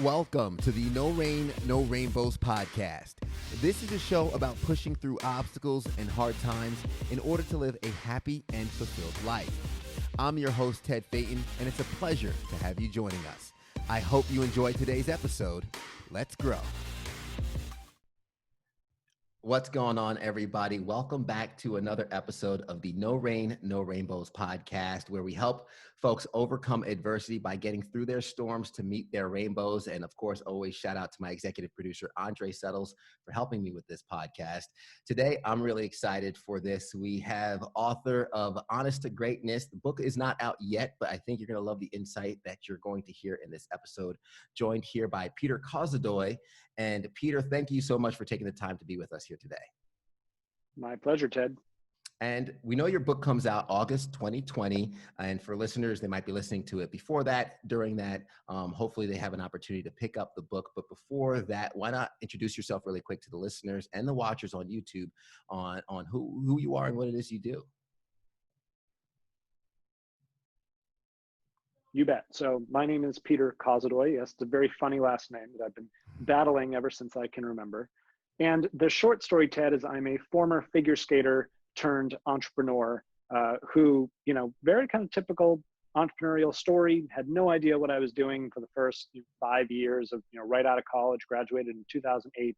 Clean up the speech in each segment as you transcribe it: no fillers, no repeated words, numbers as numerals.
Welcome to the No Rain, No Rainbows podcast. This is a show about pushing through obstacles and hard times in order to live a happy and fulfilled life. I'm your host, Ted Phaeton, and it's a pleasure to have you joining us. I hope you enjoyed today's episode. Let's grow. What's going on, everybody? Welcome back to another episode of the No Rain, No Rainbows podcast, where we help folks overcome adversity by getting through their storms to meet their rainbows. And of course, always shout out to my executive producer, Andre Settles, for helping me with this podcast. Today, I'm really excited for this. We have author of Honest to Greatness. The book is not out yet, but I think you're going to love the insight that you're going to hear in this episode. Joined here by Peter Kozodoy. And Peter, thank you so much for taking the time to be with us here today. My pleasure, Ted. And we know your book comes out August 2020. And for listeners, they might be listening to it before that, during that. Hopefully they have an opportunity to pick up the book. But before that, why not introduce yourself really quick to the listeners and the watchers on YouTube on who you are and what it is you do. You bet. So my name is Peter Kozodoy. Yes, it's a very funny last name that I've been battling ever since I can remember. And the short story, Ted, is I'm a former figure skater turned entrepreneur who, very kind of typical entrepreneurial story, had no idea what I was doing for the first 5 years of, right out of college, graduated in 2008,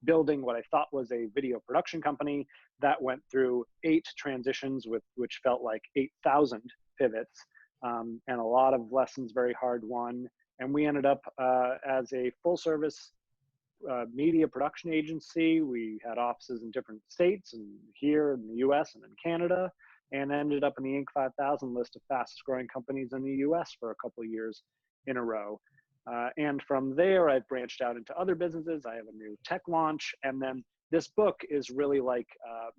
building what I thought was a video production company that went through 8 transitions which felt like 8,000 pivots and a lot of lessons very hard won. And we ended up as a full service media production agency. We had offices in different states and here in the US and in Canada, and ended up in the Inc. 5000 list of fastest growing companies in the US for a couple of years in a row. And from there, I've branched out into other businesses. I have a new tech launch. And then this book is really like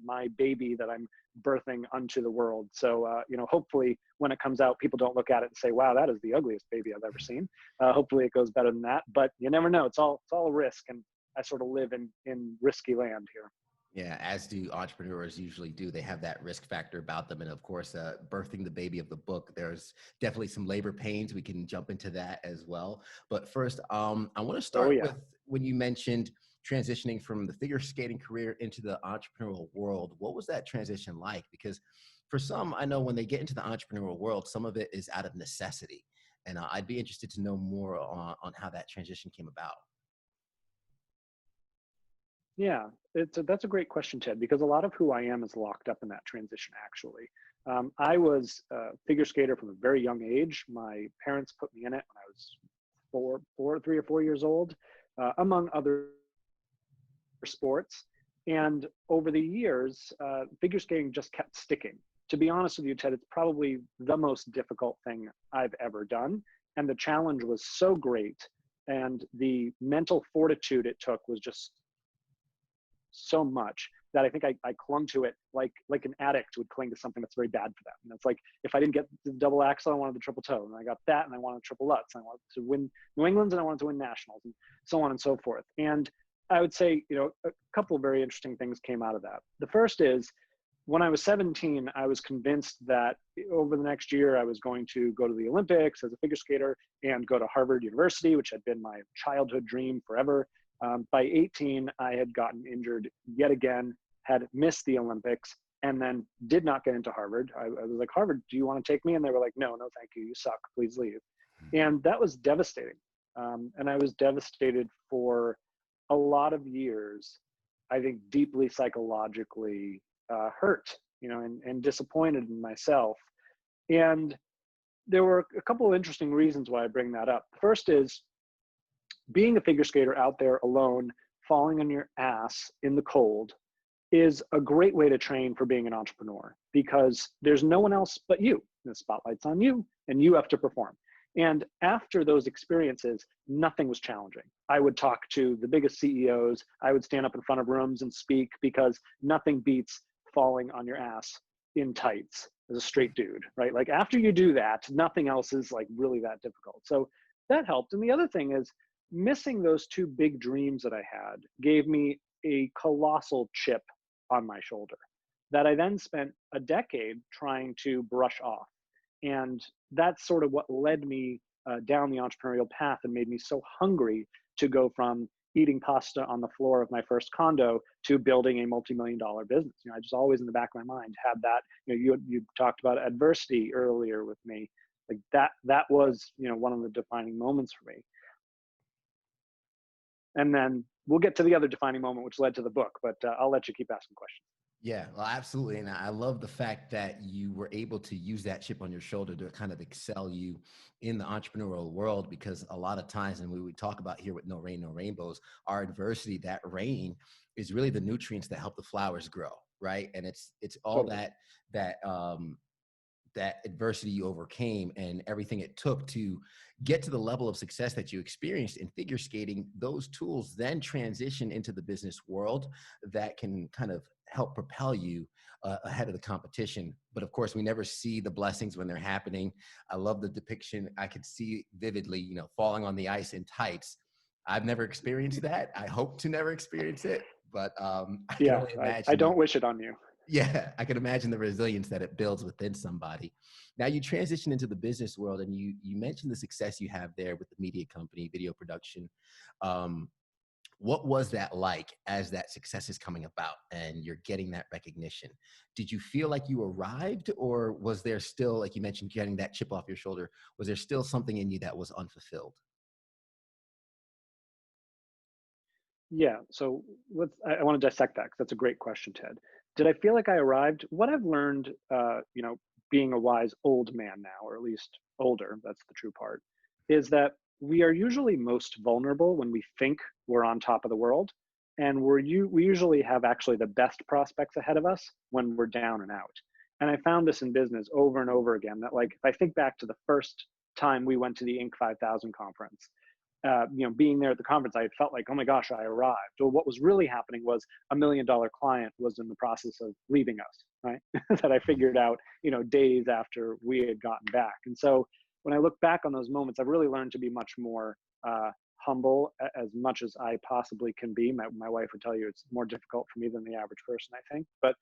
my baby that I'm birthing unto the world. So, hopefully when it comes out, people don't look at it and say, wow, that is the ugliest baby I've ever seen. Hopefully it goes better than that, but you never know. It's all a risk. And I sort of live in risky land here. Yeah, as do entrepreneurs usually do. They have that risk factor about them. And of course, birthing the baby of the book, there's definitely some labor pains. We can jump into that as well. But first, I want to start with when you mentioned transitioning from the figure skating career into the entrepreneurial world. What was that transition like? Because for some, I know when they get into the entrepreneurial world, some of it is out of necessity. And I'd be interested to know more on how that transition came about. Yeah, that's a great question, Ted, because a lot of who I am is locked up in that transition, actually. I was a figure skater from a very young age. My parents put me in it when I was 3 or 4 years old, among other sports. And over the years, figure skating just kept sticking. To be honest with you, Ted, it's probably the most difficult thing I've ever done. And the challenge was so great. And the mental fortitude it took was just so much that I think I clung to it like an addict would cling to something that's very bad for them. It's like, if I didn't get the double axel, I wanted the triple toe, and I got that, and I wanted triple lutz, and I wanted to win New England's, and I wanted to win nationals, and so on and so forth. And I would say, a couple of very interesting things came out of that. The first is, when I was 17, I was convinced that over the next year, I was going to go to the Olympics as a figure skater and go to Harvard University, which had been my childhood dream forever. By 18, I had gotten injured yet again, had missed the Olympics, and then did not get into Harvard. I was like, Harvard, do you want to take me? And they were like, no, thank you. You suck. Please leave. And that was devastating. And I was devastated for a lot of years, I think deeply psychologically hurt, and disappointed in myself. And there were a couple of interesting reasons why I bring that up. The first is, being a figure skater out there alone, falling on your ass in the cold, is a great way to train for being an entrepreneur, because there's no one else but you. The spotlight's on you, and you have to perform. And after those experiences, nothing was challenging. I would talk to the biggest CEOs. I would stand up in front of rooms and speak, because nothing beats falling on your ass in tights as a straight dude, right? Like, after you do that, nothing else is like really that difficult. So that helped. And the other thing is, missing those 2 big dreams that I had gave me a colossal chip on my shoulder that I then spent a decade trying to brush off. And that's sort of what led me down the entrepreneurial path and made me so hungry to go from eating pasta on the floor of my first condo to building a multi-million-dollar business. I just always in the back of my mind had that. You talked about adversity earlier with me, like that was one of the defining moments for me. And then we'll get to the other defining moment, which led to the book, but I'll let you keep asking questions. Yeah, well, absolutely. And I love the fact that you were able to use that chip on your shoulder to kind of excel you in the entrepreneurial world, because a lot of times, and we would talk about here with No Rain, No Rainbows, our adversity, that rain is really the nutrients that help the flowers grow, right? And it's all Totally. that adversity you overcame and everything it took to get to the level of success that you experienced in figure skating. Those tools then transition into the business world that can kind of help propel you ahead of the competition. But of course, we never see the blessings when they're happening. I love the depiction. I could see vividly, falling on the ice in tights. I've never experienced that. I hope to never experience it, but I can Yeah, only I imagine. don't wish it on you. Yeah, I can imagine the resilience that it builds within somebody. Now you transition into the business world, and you mentioned the success you have there with the media company, video production. Um, what was that like as that success is coming about and you're getting that recognition? Did you feel like you arrived, or was there still, like you mentioned, getting that chip off your shoulder, was there still something in you that was unfulfilled? Yeah. So I want to dissect that because that's a great question, Ted. Did I feel like I arrived? What I've learned, being a wise old man now, or at least older, that's the true part, is that we are usually most vulnerable when we think we're on top of the world. And we usually have actually the best prospects ahead of us when we're down and out. And I found this in business over and over again that, like, if I think back to the first time we went to the Inc. 5000 conference, being there at the conference, I felt like, oh my gosh, I arrived. Or what was really happening was $1 million client was in the process of leaving us, right? That I figured out, days after we had gotten back. And so when I look back on those moments, I've really learned to be much more humble as much as I possibly can be. My wife would tell you it's more difficult for me than the average person, I think. But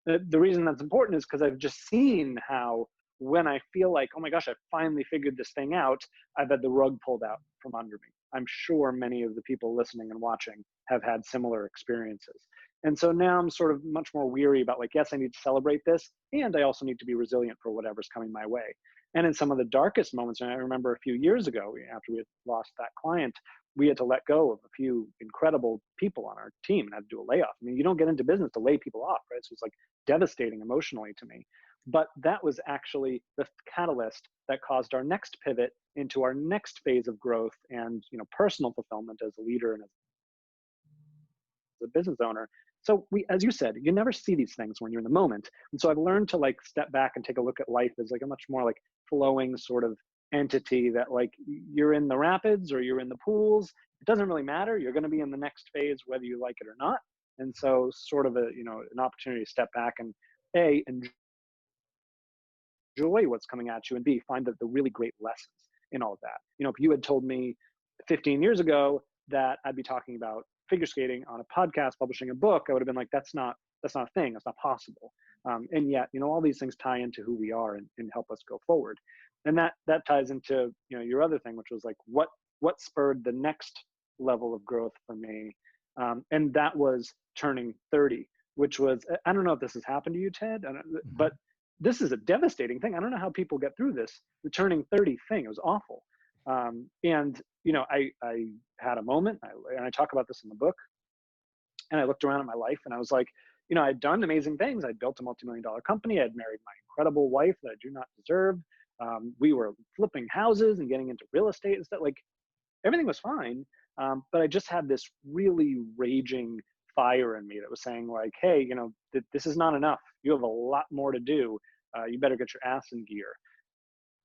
the reason that's important is because I've just seen how when I feel like, oh my gosh, I finally figured this thing out, I've had the rug pulled out from under me. I'm sure many of the people listening and watching have had similar experiences. And so now I'm sort of much more weary about, like, yes, I need to celebrate this, and I also need to be resilient for whatever's coming my way. And in some of the darkest moments, and I remember a few years ago, after we had lost that client, we had to let go of a few incredible people on our team and had to do a layoff. I mean, you don't get into business to lay people off, right? So it's like devastating emotionally to me. But that was actually the catalyst that caused our next pivot into our next phase of growth and, personal fulfillment as a leader and as a business owner. So as you said, you never see these things when you're in the moment. And so I've learned to, like, step back and take a look at life as like a much more like flowing sort of entity that, like, you're in the rapids or you're in the pools. It doesn't really matter. You're going to be in the next phase, whether you like it or not. And so sort of an opportunity to step back and enjoy what's coming at you, and B, find the really great lessons in all of that. If you had told me 15 years ago that I'd be talking about figure skating on a podcast, publishing a book, I would have been like, that's not a thing. That's not possible. And yet, all these things tie into who we are and help us go forward. And that ties into, your other thing, which was like, what spurred the next level of growth for me. And that was turning 30, which was, I don't know if this has happened to you, Ted, but this is a devastating thing. I don't know how people get through this. The turning 30 thing, it was awful. And I had a moment, and I talk about this in the book, and I looked around at my life and I was like, I'd done amazing things. I'd built a multi-million-dollar company. I'd married my incredible wife that I do not deserve. We were flipping houses and getting into real estate and stuff. Like, everything was fine. But I just had this really raging fire in me that was saying, like, hey, this is not enough. You have a lot more to do. You better get your ass in gear.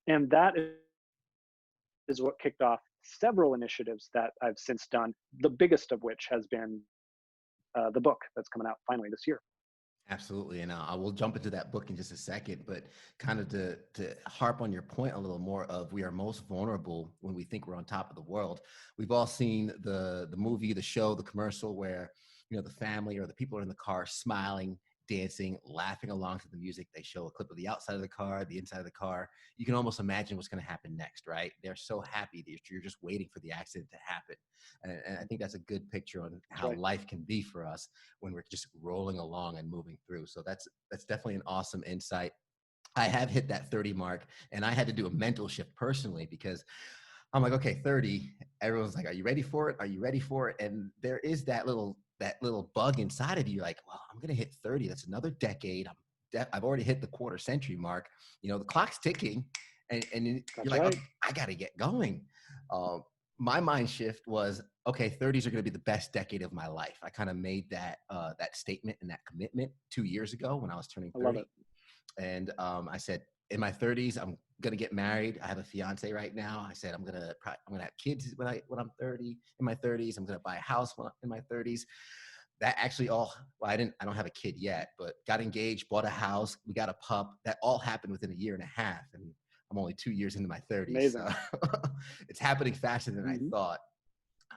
And that is what kicked off several initiatives that I've since done, the biggest of which has been the book that's coming out finally this year. Absolutely. And I will jump into that book in just a second, but kind of to harp on your point a little more of, we are most vulnerable when we think we're on top of the world. We've all seen the movie, the show, the commercial where, the family or the people are in the car smiling, dancing, laughing along to the music. They show a clip of the outside of the car, the inside of the car. You can almost imagine what's going to happen next, right? They're so happy that you're just waiting for the accident to happen. And I think that's a good picture on That's how right. life can be for us when we're just rolling along and moving through. So that's definitely an awesome insight. I have hit that 30 mark, and I had to do a mental shift personally because I'm like, okay, 30. Everyone's like, are you ready for it? Are you ready for it? And there is that little bug inside of you, like, well, I'm gonna hit 30. That's another decade. I've already hit the quarter century mark. The clock's ticking, and you're That's like, right. okay, I gotta get going. Um, my mind shift was, okay, 30s are gonna be the best decade of my life. I kind of made that statement and that commitment 2 years ago when I was turning I love it. 30. And I said, in my 30s, I'm gonna get married. I have a fiance right now. I said I'm gonna have kids when I'm 30. In my 30s, I'm gonna buy a house in my 30s. That actually all, well, I don't have a kid yet, but got engaged, bought a house, we got a pup. That all happened within a year and a half, and I'm only 2 years into my 30s, so Amazing. it's happening faster than I Hmm. thought.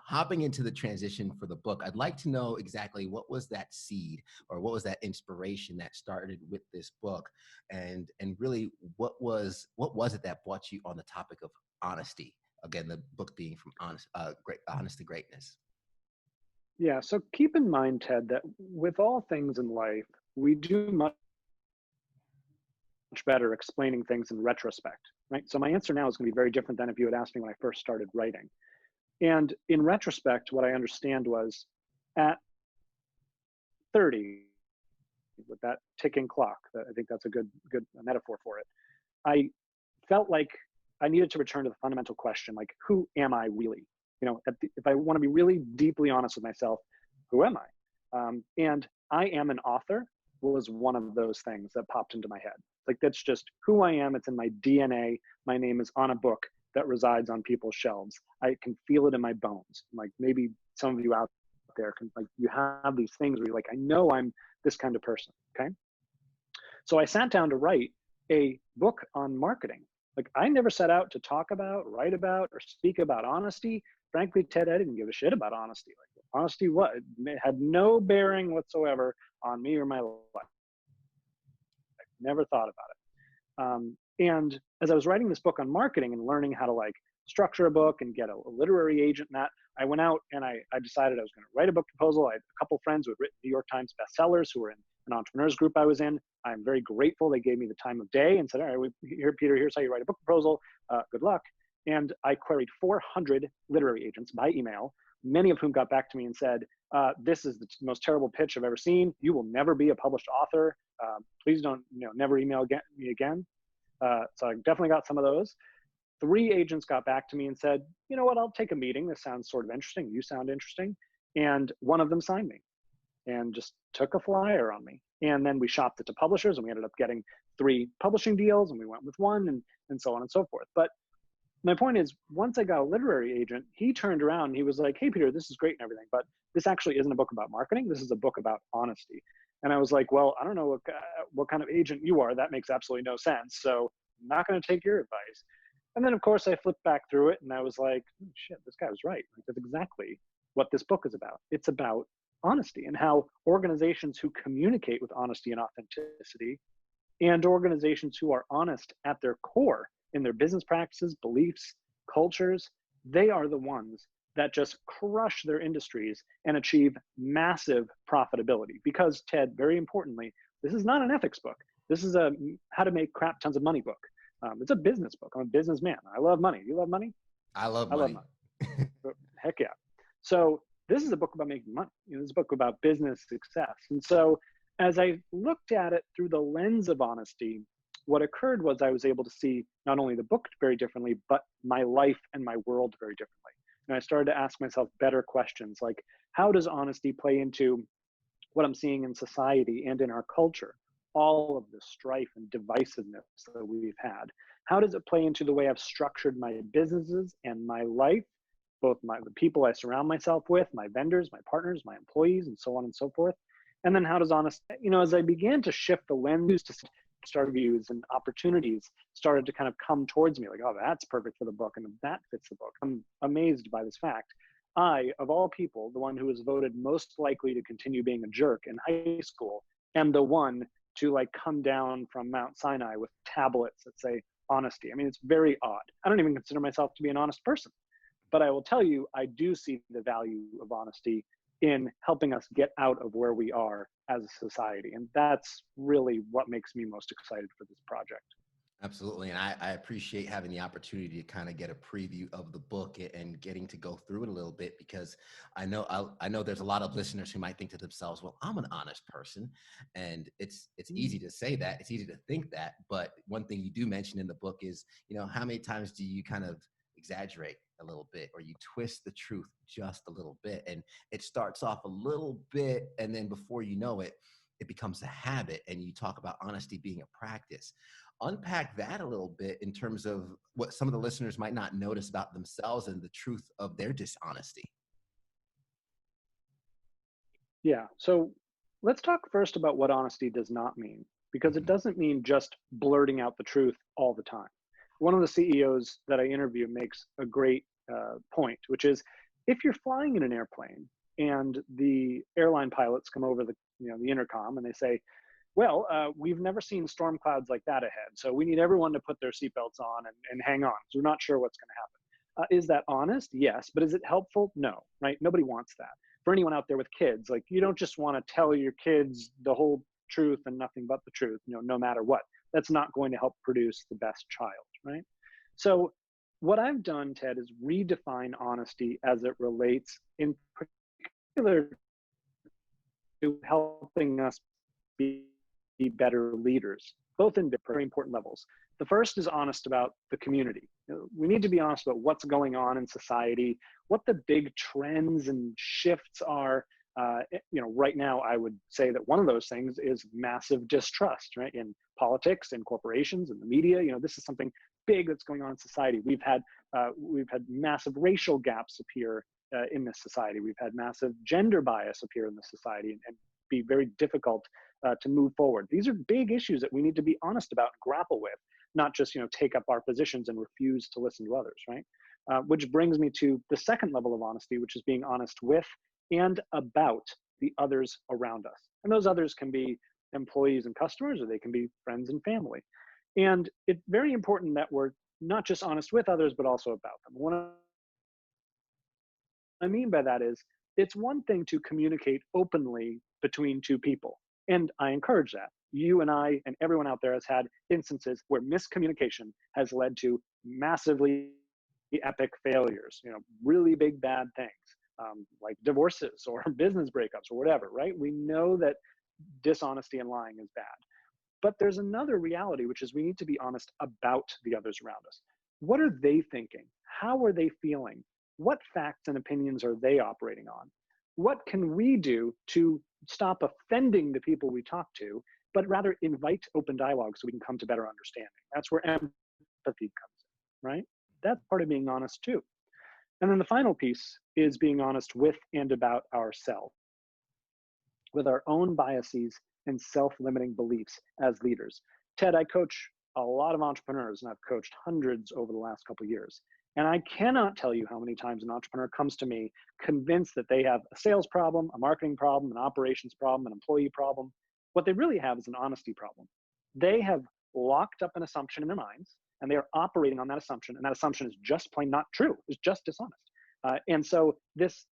Hopping into the transition for the book, I'd like to know exactly what was that seed or what was that inspiration that started with this book, and really what was it that brought you on the topic of honesty? Again, the book being from honest to greatness. Yeah. So keep in mind, Ted, that with all things in life, we do much better explaining things in retrospect, right? So my answer now is going to be very different than if you had asked me when I first started writing. And in retrospect, what I understand was at 30, with that ticking clock, I think that's a good metaphor for it. I felt like I needed to return to the fundamental question, like, who am I really? If I want to be really deeply honest with myself, who am I? And I am an author was one of those things that popped into my head. Like, that's just who I am. It's in my DNA. My name is on a book that resides on people's shelves. I can feel it in my bones. Like, maybe some of you out there can, like, you have these things where you're like, I know I'm this kind of person. Okay. So I sat down to write a book on marketing. Like, I never set out to talk about, write about, or speak about honesty. Frankly, Ted, I didn't give a shit about honesty. Like, honesty, what? It had no bearing whatsoever on me or my life. Never thought about it. And as I was writing this book on marketing and learning how to, like, structure a book and get a literary agent, and that, I went out and I decided I was going to write a book proposal. I had a couple friends who had written New York Times bestsellers who were in an entrepreneurs group I was in. I'm very grateful. They gave me the time of day and said, all right, here, Peter, here's how you write a book proposal. Good luck. And I queried 400 literary agents by email, many of whom got back to me and said, this is the most terrible pitch I've ever seen. You will never be a published author. Please don't, never email me again. So I definitely got some of those. 3 agents got back to me and said, you know what, I'll take a meeting. This sounds sort of interesting. You sound interesting. And one of them signed me and just took a flyer on me. And then we shopped it to publishers, and we ended up getting 3 publishing deals, and we went with one, and so on and so forth. But my point is, once I got a literary agent, he turned around and he was like, hey, Peter, this is great and everything, but this actually isn't a book about marketing. This is a book about honesty. And I was like, well, I don't know what kind of agent you are. That makes absolutely no sense. So I'm not going to take your advice. And then, of course, I flipped back through it and I was like, oh, shit, this guy was right. Like, that's exactly what this book is about. It's about honesty and how organizations who communicate with honesty and authenticity, and organizations who are honest at their core in their business practices, beliefs, cultures, they are the ones that just crush their industries and achieve massive profitability. Because, Ted, very importantly, this is not an ethics book. This is a how to make crap tons of money book. It's a business book. I'm a businessman. I love money. You love money? I love I love money. money. Heck yeah. So this is a book about making money. This is a book about business success. And so as I looked at it through the lens of honesty, what occurred was I was able to see not only the book very differently, but my life and my world very differently. And I started to ask myself better questions like, how does honesty play into what I'm seeing in society and in our culture? All of the strife and divisiveness that we've had. How does it play into the way I've structured my businesses and my life, both the people I surround myself with, my vendors, my partners, my employees, and so on and so forth? And then how does honesty, as I began to shift the lens to start views and opportunities started to kind of come towards me, like, oh, that's perfect for the book and that fits the book. I'm amazed by this fact. I, of all people, the one who was voted most likely to continue being a jerk in high school, am the one to like come down from Mount Sinai with tablets that say honesty. I mean, it's very odd. I don't even consider myself to be an honest person, but I will tell you, I do see the value of honesty in helping us get out of where we are as a society. And that's really what makes me most excited for this project. Absolutely. And I appreciate having the opportunity to kind of get a preview of the book and getting to go through it a little bit, because I know there's a lot of listeners who might think to themselves, well, I'm an honest person. And it's easy to say that, it's easy to think that. But one thing you do mention in the book is, how many times do you kind of exaggerate a little bit, or you twist the truth just a little bit? And it starts off a little bit, and then before you know it, it becomes a habit. And you talk about honesty being a practice. Unpack that a little bit in terms of what some of the listeners might not notice about themselves and the truth of their dishonesty. Yeah. So let's talk first about what honesty does not mean, because it Mhm. doesn't mean just blurting out the truth all the time. One of the CEOs that I interview makes a great point, which is if you're flying in an airplane and the airline pilots come over the intercom and they say, well, we've never seen storm clouds like that ahead, so we need everyone to put their seatbelts on and hang on, because we're not sure what's going to happen. Is that honest? Yes. But is it helpful? No, right? Nobody wants that. For anyone out there with kids, like, you don't just want to tell your kids the whole truth and nothing but the truth, no matter what. That's not going to help produce the best child, right? So what I've done, Ted, is redefine honesty as it relates in particular to helping us be better leaders, both in very important levels. The first is honest about the community. We need to be honest about what's going on in society, what the big trends and shifts are. Right now, I would say that one of those things is massive distrust, right, in politics, in corporations, in the media. This is something big that's going on in society. We've had massive racial gaps appear in this society. We've had massive gender bias appear in this society, and be very difficult to move forward. These are big issues that we need to be honest about and grapple with, not just take up our positions and refuse to listen to others, right? Which brings me to the second level of honesty, which is being honest with and about the others around us. And those others can be employees and customers, or they can be friends and family. And it's very important that we're not just honest with others, but also about them. What I mean by that is, it's one thing to communicate openly between two people. And I encourage that. You and I and everyone out there has had instances where miscommunication has led to massively epic failures, really big bad things, like divorces or business breakups or whatever, right? We know that dishonesty and lying is bad. But there's another reality, which is we need to be honest about the others around us. What are they thinking? How are they feeling? What facts and opinions are they operating on? What can we do to stop offending the people we talk to, but rather invite open dialogue so we can come to better understanding? That's where empathy comes in, right? That's part of being honest too. And then the final piece is being honest with and about ourselves, with our own biases and self-limiting beliefs as leaders. Ted, I coach a lot of entrepreneurs, and I've coached hundreds over the last couple of years. And I cannot tell you how many times an entrepreneur comes to me convinced that they have a sales problem, a marketing problem, an operations problem, an employee problem. What they really have is an honesty problem. They have locked up an assumption in their minds, and they are operating on that assumption, and that assumption is just plain not true. It's just dishonest. And so this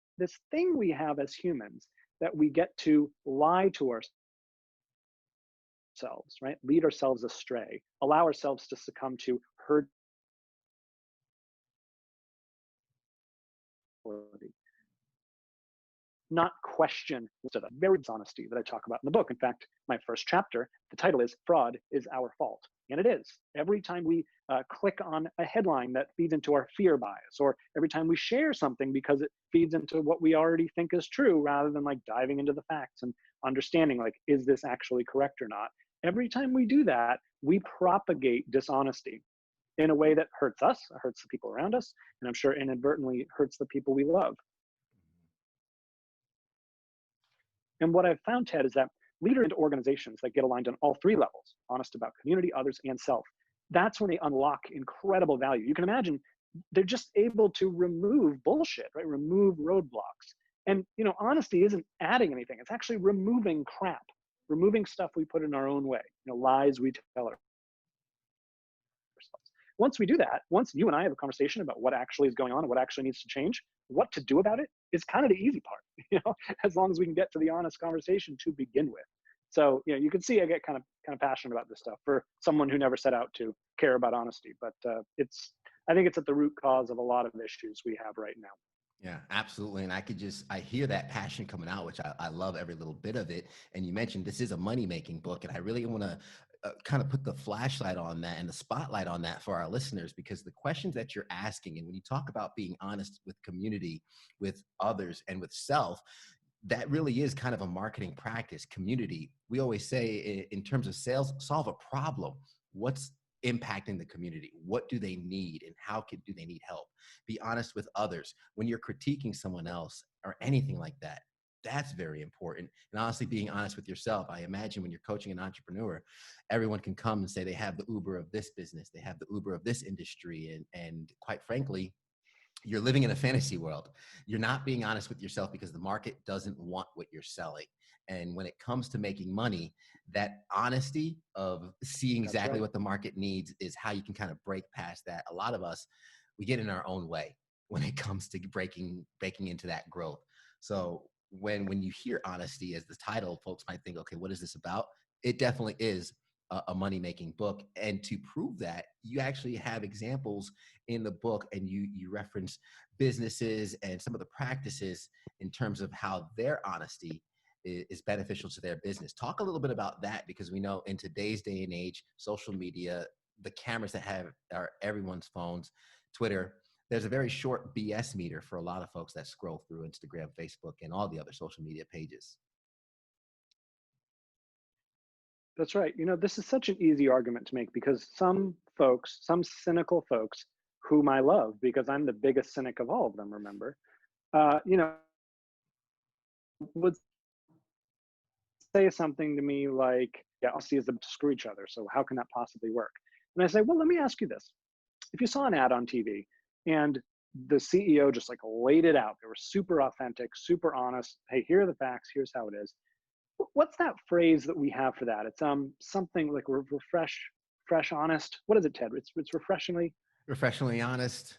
thing we have as humans, that we get to lie to ourselves, right? Lead ourselves astray, allow ourselves to succumb to herd mentality, not question the very dishonesty that I talk about in the book. In fact, my first chapter, the title is Fraud is Our Fault. And it is. Every time we click on a headline that feeds into our fear bias, or every time we share something because it feeds into what we already think is true, rather than like diving into the facts and understanding, like, is this actually correct or not? Every time we do that, we propagate dishonesty in a way that hurts us, hurts the people around us, and I'm sure inadvertently hurts the people we love. And what I've found, Ted, is that leaders and organizations that get aligned on all three levels, honest about community, others, and self, that's when they unlock incredible value. You can imagine they're just able to remove bullshit, right? Remove roadblocks. And, honesty isn't adding anything. It's actually removing crap, removing stuff we put in our own way, lies we tell ourselves. Once we do that, once you and I have a conversation about what actually is going on and what actually needs to change, what to do about it is kind of the easy part, as long as we can get to the honest conversation to begin with. So, you can see I get kind of passionate about this stuff for someone who never set out to care about honesty, but I think it's at the root cause of a lot of issues we have right now. Yeah, absolutely. And I hear that passion coming out, which I love every little bit of it. And you mentioned this is a money-making book, and I really want to kind of put the flashlight on that and the spotlight on that for our listeners, because the questions that you're asking, and when you talk about being honest with community, with others, and with self, that really is kind of a marketing practice. Community, we always say in terms of sales, solve a problem. What's impacting the community? What do they need, and do they need help? Be honest with others. When you're critiquing someone else or anything like that, that's very important. And honestly, being honest with yourself. I imagine when you're coaching an entrepreneur, everyone can come and say they have the Uber of this business, they have the Uber of this industry, and quite frankly, you're living in a fantasy world. You're not being honest with yourself because the market doesn't want what you're selling. And when it comes to making money, that honesty of seeing exactly what the market needs is how you can kind of break past that. A lot of us, we get in our own way when it comes to breaking into that growth. So when you hear honesty as the title, folks might think, okay, what is this about? It definitely is a money-making book. And to prove that, you actually have examples in the book, and you reference businesses and some of the practices in terms of how their honesty is beneficial to their business. Talk a little bit about that, because we know in today's day and age, social media, the cameras that are everyone's phones, Twitter, there's a very short BS meter for a lot of folks that scroll through Instagram, Facebook, and all the other social media pages. That's right. This is such an easy argument to make, because some folks, some cynical folks whom I love, because I'm the biggest cynic of all of them, remember, would say something to me like, yeah, honesty is to screw each other, so how can that possibly work? And I say, well, let me ask you this. If you saw an ad on TV and the CEO just like laid it out, they were super authentic, super honest. Hey, here are the facts. Here's how it is. What's that phrase that we have for that? It's something like fresh, honest. What is it, Ted? It's Refreshingly honest.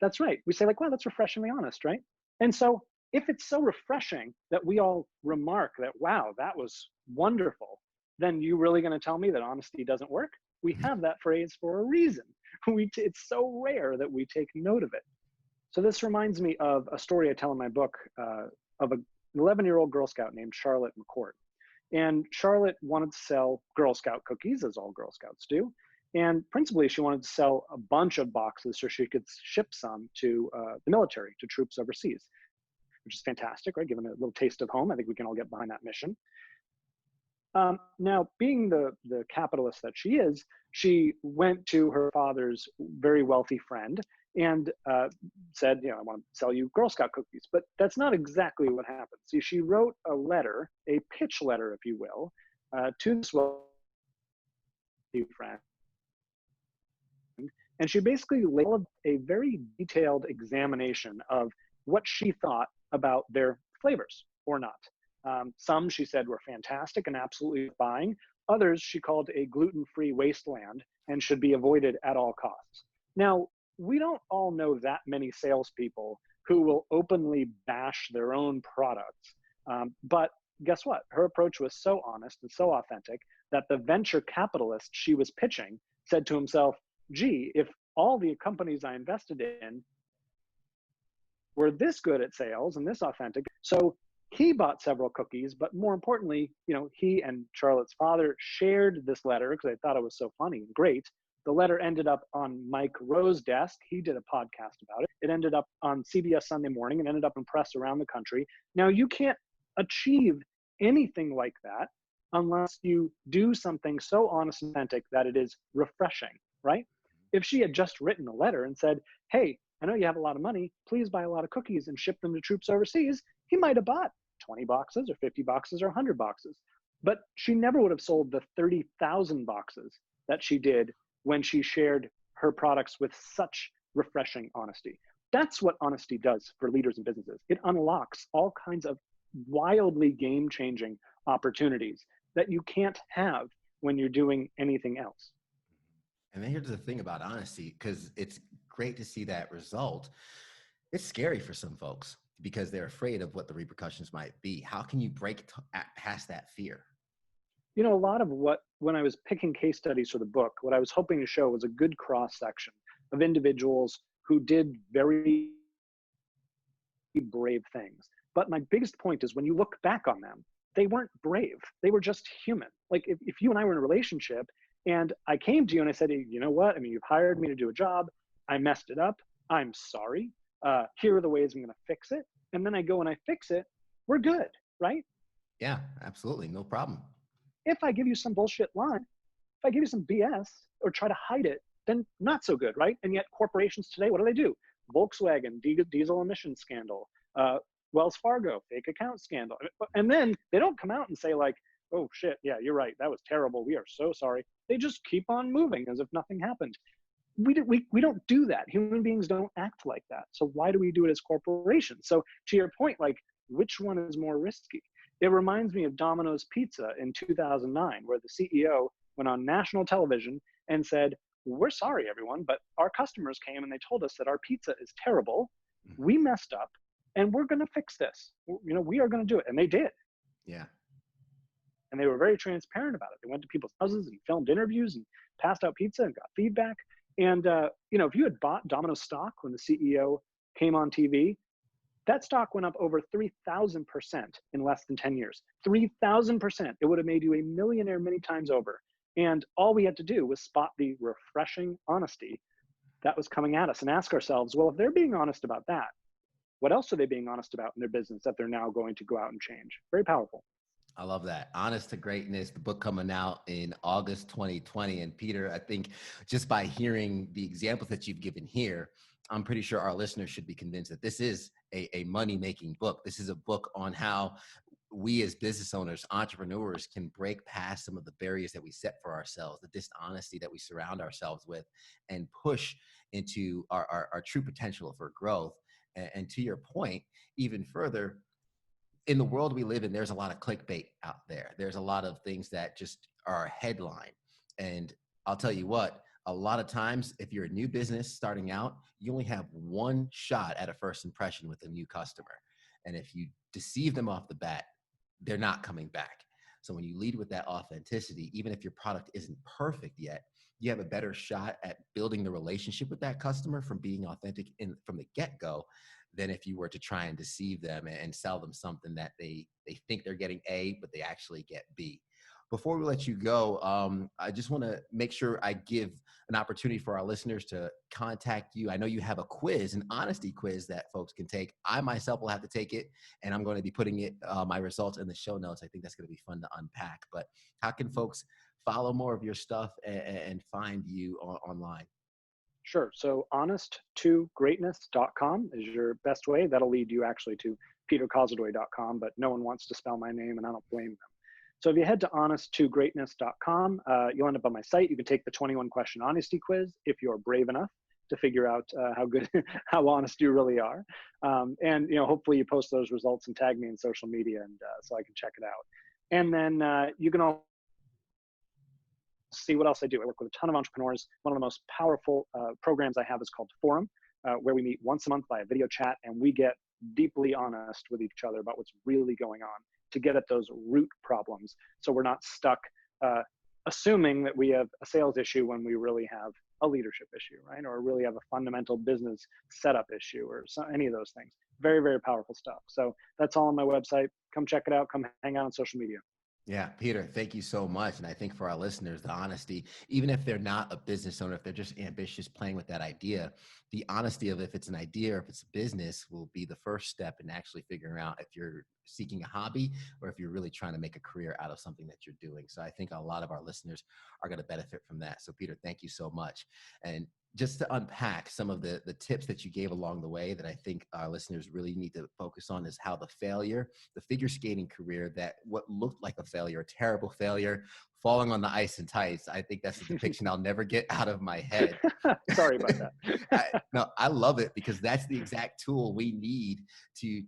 That's right. We say like, wow, that's refreshingly honest, right? And so if it's so refreshing that we all remark that, wow, that was wonderful, then you really going to tell me that honesty doesn't work? We have that phrase for a reason. It's so rare that we take note of it. So this reminds me of a story I tell in my book of an 11-year-old Girl Scout named Charlotte McCourt. And Charlotte wanted to sell Girl Scout cookies, as all Girl Scouts do. And principally, she wanted to sell a bunch of boxes so she could ship some to the military, to troops overseas, which is fantastic, right? Given a little taste of home, I think we can all get behind that mission. Now, being the capitalist that she is, she went to her father's very wealthy friend and said, I want to sell you Girl Scout cookies. But that's not exactly what happened. See, she wrote a letter, a pitch letter, if you will, to this wealthy friend. And she basically laid a very detailed examination of what she thought about their flavors or not. Some she said were fantastic and absolutely buying. Others she called a gluten-free wasteland and should be avoided at all costs. Now, we don't all know that many salespeople who will openly bash their own products. But guess what? Her approach was so honest and so authentic that the venture capitalist she was pitching said to himself, gee, if all the companies I invested in were this good at sales and this authentic, so he bought several cookies, but more importantly, he and Charlotte's father shared this letter because they thought it was so funny and great. The letter ended up on Mike Rowe's desk. He did a podcast about it. It ended up on CBS Sunday Morning and ended up in press around the country. Now, you can't achieve anything like that unless you do something so honest and authentic that it is refreshing, right? If she had just written a letter and said, hey, I know you have a lot of money, please buy a lot of cookies and ship them to troops overseas, he might have bought 20 boxes or 50 boxes or 100 boxes. But she never would have sold the 30,000 boxes that she did when she shared her products with such refreshing honesty. That's what honesty does for leaders and businesses. It unlocks all kinds of wildly game-changing opportunities that you can't have when you're doing anything else. And then here's the thing about honesty, because it's great to see that result. It's scary for some folks because they're afraid of what the repercussions might be. How can you break past that fear? You know, a lot of what, when I was picking case studies for the book, what I was hoping to show was a good cross section of individuals who did very brave things. But my biggest point is when you look back on them, they weren't brave. They were just human. Like if you and I were in a relationship and I came to you and I said, "Hey, you know what? I mean, you've hired me to do a job. I messed it up. I'm sorry. Here are the ways I'm going to fix it." And then I go and I fix it. We're good, right? Yeah, absolutely. No problem. If I give you some bullshit line, if I give you some BS or try to hide it, then not so good, right? And yet corporations today, what do? Volkswagen, diesel emission scandal, uh, Wells Fargo, fake account scandal. And then they don't come out and say like, "Oh shit, yeah, you're right. That was terrible. We are so sorry." They just keep on moving as if nothing happened. We don't do that. Human beings don't act like that. So why do we do it as corporations? So to your point, like, which one is more risky? It reminds me of Domino's Pizza in 2009, where the CEO went on national television and said, "We're sorry, everyone, but our customers came and they told us that our pizza is terrible. Mhm. We messed up and we're going to fix this. You know, we are going to do it." And they did. Yeah. And they were very transparent about it. They went to people's houses and filmed interviews and passed out pizza and got feedback. And, you know, if you had bought Domino's stock when the CEO came on TV, that stock went up over 3,000% in less than 10 years. 3,000%. It would have made you a millionaire many times over. And all we had to do was spot the refreshing honesty that was coming at us and ask ourselves, well, if they're being honest about that, what else are they being honest about in their business that they're now going to go out and change? Very powerful. I love that. Honest to Greatness, the book coming out in August 2020. And Peter, I think just by hearing the examples that you've given here, I'm pretty sure our listeners should be convinced that this is a money-making book. This is a book on how we as business owners, entrepreneurs, can break past some of the barriers that we set for ourselves, the dishonesty that we surround ourselves with, and push into our true potential for growth. And to your point, even further, in the world we live in, there's a lot of clickbait out there. There's a lot of things that just are a headline. And I'll tell you what, a lot of times, if you're a new business starting out, you only have one shot at a first impression with a new customer. And if you deceive them off the bat, they're not coming back. So when you lead with that authenticity, even if your product isn't perfect yet, you have a better shot at building the relationship with that customer from being authentic from the get-go than if you were to try and deceive them and sell them something that they think they're getting A, but they actually get B. Before we let you go, I just want to make sure I give an opportunity for our listeners to contact you. I know you have a quiz, an honesty quiz that folks can take. I myself will have to take it, and I'm going to be putting it my results in the show notes. I think that's going to be fun to unpack. But how can folks follow more of your stuff and find you online? Sure. So honest2greatness.com is your best way. That'll lead you actually to peterkozodoy.com, but no one wants to spell my name and I don't blame them. So if you head to honest2greatness.com, you'll end up on my site. You can take the 21 question honesty quiz if you're brave enough to figure out how good, how honest you really are. And, you know, hopefully you post those results and tag me in social media and so I can check it out. And then you can also see what else I do. I work with a ton of entrepreneurs. One of the most powerful programs I have is called Forum, where we meet once a month via video chat and we get deeply honest with each other about what's really going on to get at those root problems. So we're not stuck assuming that we have a sales issue when we really have a leadership issue, right? Or really have a fundamental business setup issue or any of those things. Very, very powerful stuff. So that's all on my website. Come check it out. Come hang out on social media. Yeah, Peter, thank you so much. And I think for our listeners, the honesty, even if they're not a business owner, if they're just ambitious playing with that idea, the honesty of if it's an idea or if it's a business will be the first step in actually figuring out if you're seeking a hobby or if you're really trying to make a career out of something that you're doing. So I think a lot of our listeners are going to benefit from that. So Peter, thank you so much. And just to unpack some of the tips that you gave along the way that I think our listeners really need to focus on is how the figure skating career, that what looked like a failure, a terrible failure, falling on the ice and tights. I think that's a depiction I'll never get out of my head. Sorry about that. No, I love it because that's the exact tool we need to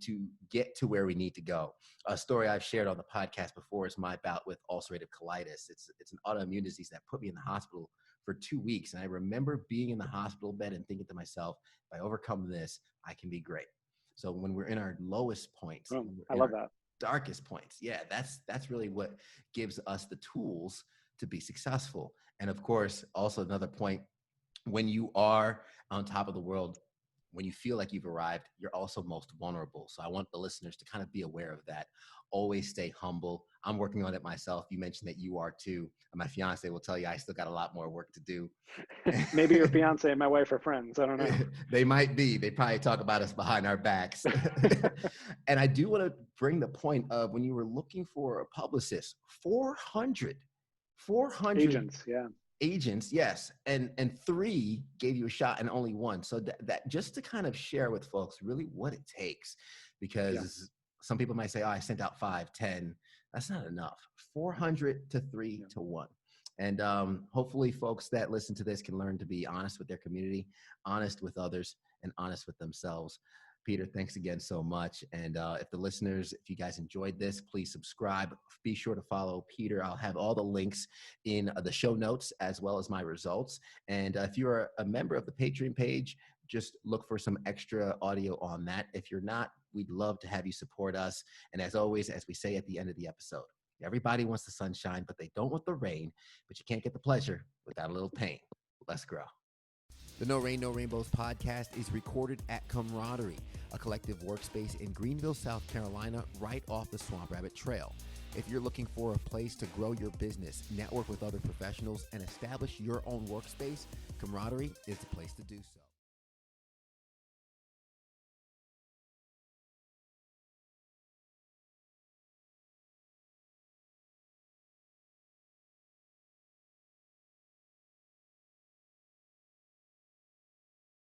get to where we need to go. A story I've shared on the podcast before is my bout with ulcerative colitis. It's an autoimmune disease that put me in the hospital for 2 weeks. And I remember being in the hospital bed and thinking to myself, if I overcome this, I can be great. So when we're in our lowest points, I love that. darkest points, yeah, that's really what gives us the tools to be successful. And of course, also another point, when you are on top of the world, when you feel like you've arrived, you're also most vulnerable. So I want the listeners to kind of be aware of that. Always stay humble. I'm working on it myself. You mentioned that you are too. And my fiance will tell you I still got a lot more work to do. Maybe your fiance and my wife are friends. I don't know. They might be. They probably talk about us behind our backs. And I do want to bring the point of when you were looking for a publicist, 400 Agents, yeah. agents, yes, and 3 gave you a shot and only 1. So that just to kind of share with folks really what it takes, because some people might say, oh, I sent out 5, 10. That's not enough. 400 to 3 to 1. And hopefully folks that listen to this can learn to be honest with their community, honest with others, and honest with themselves. Peter, thanks again so much. And if the listeners, if you guys enjoyed this, please subscribe. Be sure to follow Peter. I'll have all the links in the show notes as well as my results. And if you're a member of the Patreon page, just look for some extra audio on that. If you're not, we'd love to have you support us. And as always, as we say at the end of the episode, everybody wants the sunshine, but they don't want the rain. But you can't get the pleasure without a little pain. Let's grow. The No Rain, No Rainbows podcast is recorded at Camaraderie, a collective workspace in Greenville, South Carolina, right off the Swamp Rabbit Trail. If you're looking for a place to grow your business, network with other professionals, and establish your own workspace, Camaraderie is the place to do so.